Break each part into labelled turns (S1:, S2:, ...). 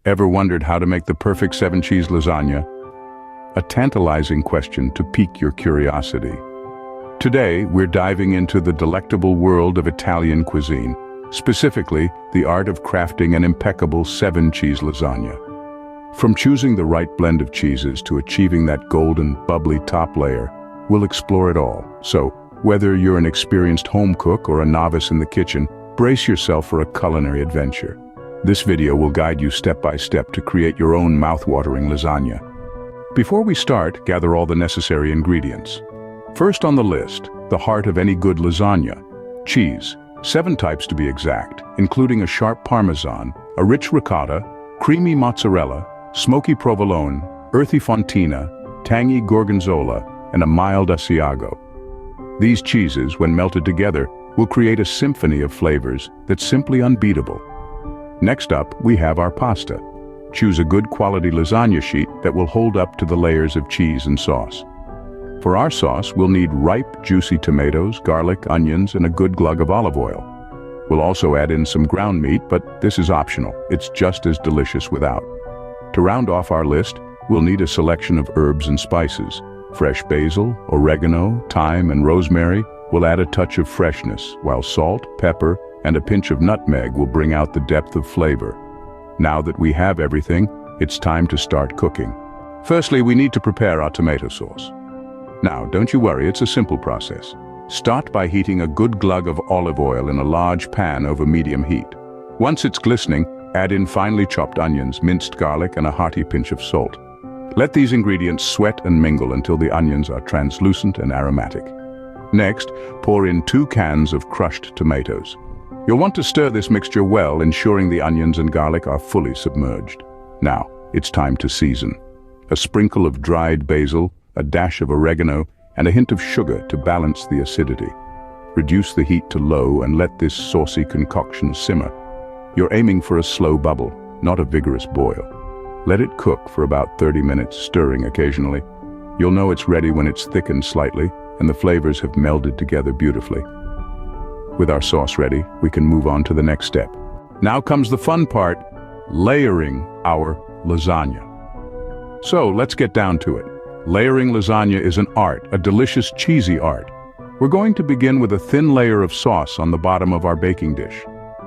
S1: Ever wondered how to make the perfect 7-cheese lasagna? A tantalizing question to pique your curiosity. Today, we're diving into the delectable world of Italian cuisine, specifically the art of crafting an impeccable 7-cheese lasagna. From choosing the right blend of cheeses to achieving that golden, bubbly top layer, we'll explore it all. So, whether you're an experienced home cook or a novice in the kitchen, brace yourself for a culinary adventure. This video will guide you step by step to create your own mouth-watering lasagna. Before we start, gather all the necessary ingredients. First on the list, the heart of any good lasagna: cheese. 7 types to be exact, including a sharp Parmesan, a rich ricotta, creamy mozzarella, smoky provolone, earthy fontina, tangy gorgonzola, and a mild Asiago. These cheeses, when melted together, will create a symphony of flavors that's simply unbeatable. Next up, we have our pasta. Choose a good quality lasagna sheet that will hold up to the layers of cheese and sauce. For our sauce, we'll need ripe, juicy tomatoes, garlic, onions, and a good glug of olive oil. We'll also add in some ground meat, but this is optional. It's just as delicious without. To round off our list, we'll need a selection of herbs and spices. Fresh basil, oregano, thyme, and rosemary will add a touch of freshness, while salt, pepper, and a pinch of nutmeg will bring out the depth of flavor. Now that we have everything, it's time to start cooking. Firstly, we need to prepare our tomato sauce. Now, don't you worry, it's a simple process. Start by heating a good glug of olive oil in a large pan over medium heat. Once it's glistening, add in finely chopped onions, minced garlic, and a hearty pinch of salt. Let these ingredients sweat and mingle until the onions are translucent and aromatic. Next, pour in 2 cans of crushed tomatoes. You'll want to stir this mixture well, ensuring the onions and garlic are fully submerged. Now, it's time to season. A sprinkle of dried basil, a dash of oregano, and a hint of sugar to balance the acidity. Reduce the heat to low and let this saucy concoction simmer. You're aiming for a slow bubble, not a vigorous boil. Let it cook for about 30 minutes, stirring occasionally. You'll know it's ready when it's thickened slightly and the flavors have melded together beautifully. With our sauce ready, we can move on to the next step. Now comes the fun part: layering our lasagna. So let's get down to it. Layering lasagna is an art, a delicious cheesy art. We're going to begin with a thin layer of sauce on the bottom of our baking dish.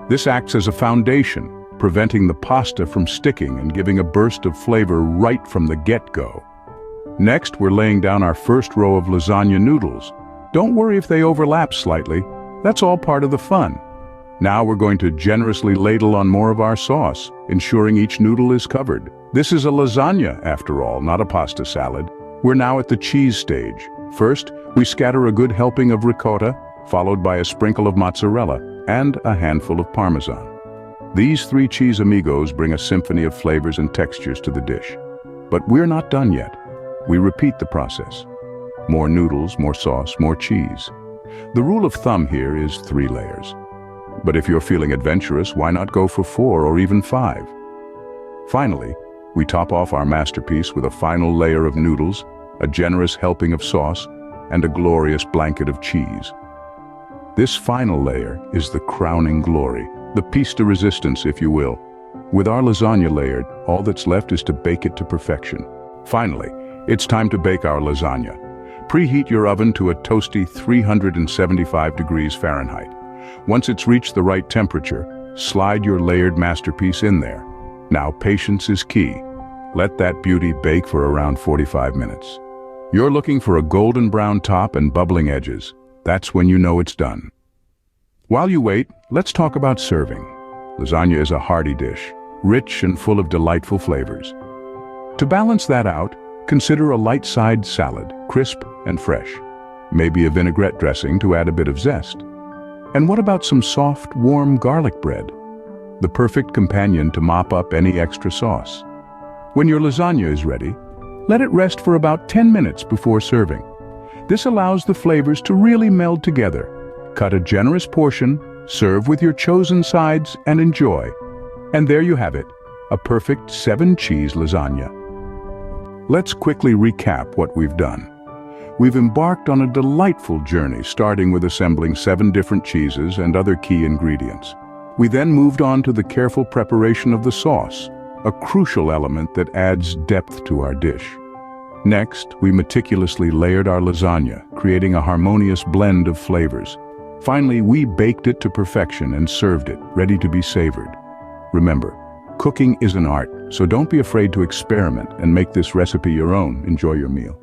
S1: This acts as a foundation, preventing the pasta from sticking and giving a burst of flavor right from the get-go. Next, we're laying down our first row of lasagna noodles. Don't worry if they overlap slightly. That's all part of the fun. Now we're going to generously ladle on more of our sauce, ensuring each noodle is covered. This is a lasagna, after all, not a pasta salad. We're now at the cheese stage. First, we scatter a good helping of ricotta, followed by a sprinkle of mozzarella and a handful of Parmesan. These 3 cheese amigos bring a symphony of flavors and textures to the dish. But we're not done yet. We repeat the process. More noodles, more sauce, more cheese. The rule of thumb here is 3 layers. But if you're feeling adventurous, why not go for 4 or even 5? Finally, we top off our masterpiece with a final layer of noodles, a generous helping of sauce, and a glorious blanket of cheese. This final layer is the crowning glory, the piece de resistance, if you will. With our lasagna layered, all that's left is to bake it to perfection. Finally, it's time to bake our lasagna. Preheat your oven to a toasty 375 degrees Fahrenheit. Once it's reached the right temperature, slide your layered masterpiece in there. Now, patience is key. Let that beauty bake for around 45 minutes. You're looking for a golden brown top and bubbling edges. That's when you know it's done. While you wait, let's talk about serving. Lasagna is a hearty dish, rich and full of delightful flavors. To balance that out, consider a light-side salad, crisp and fresh. Maybe a vinaigrette dressing to add a bit of zest. And what about some soft, warm garlic bread? The perfect companion to mop up any extra sauce. When your lasagna is ready, let it rest for about 10 minutes before serving. This allows the flavors to really meld together. Cut a generous portion, serve with your chosen sides, and enjoy. And there you have it, a perfect 7-cheese lasagna. Let's quickly recap what we've done. We've embarked on a delightful journey, starting with assembling 7 different cheeses and other key ingredients. We then moved on to the careful preparation of the sauce, a crucial element that adds depth to our dish. Next, we meticulously layered our lasagna, creating a harmonious blend of flavors. Finally, we baked it to perfection and served it, ready to be savored. Remember, cooking is an art, so don't be afraid to experiment and make this recipe your own. Enjoy your meal.